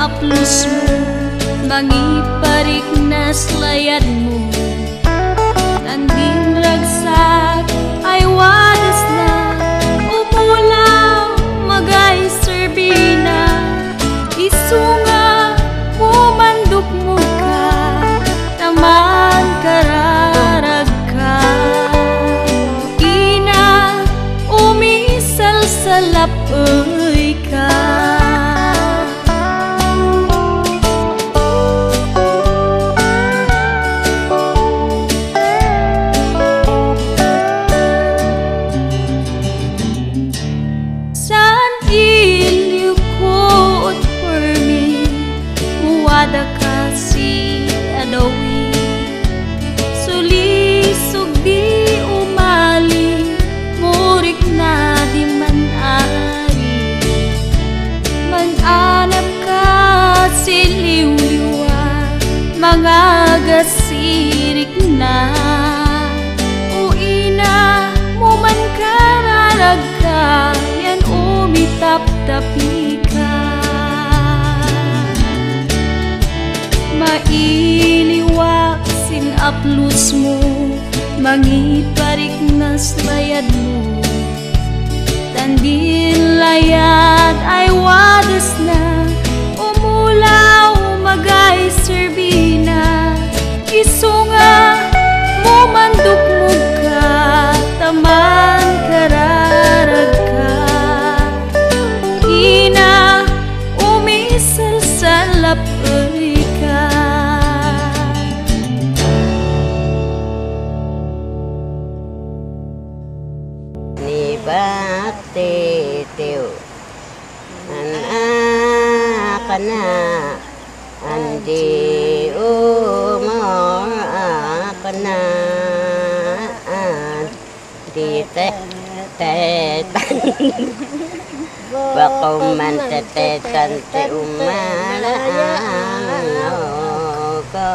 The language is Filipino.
aplos mo, mangiparik na slayad mo. Nanding ragsak ay wadas na, umulaw magay serbina. Isunga mo manduk mo ka, naman kararag ka. Ina umisal sa lapoy ka. Ada kasi adawi sulisog di umali, murik na di man-ari. Mananap ka siliw-liwa, mga gasirik na. Uina mo man kararag ka, yan umitap-tapi ka. Mailiwak sin aplos mo, mangiparik na slayad mo. Tandin layad ay wadas na, umulaw magay serbina. Isunga mo mandukmog ka, taman kararag ka. Ina umisal sa lapoy ka. Ni bakti tiyo kana andi umor kana di tetetan bakuman tetetan te umala ko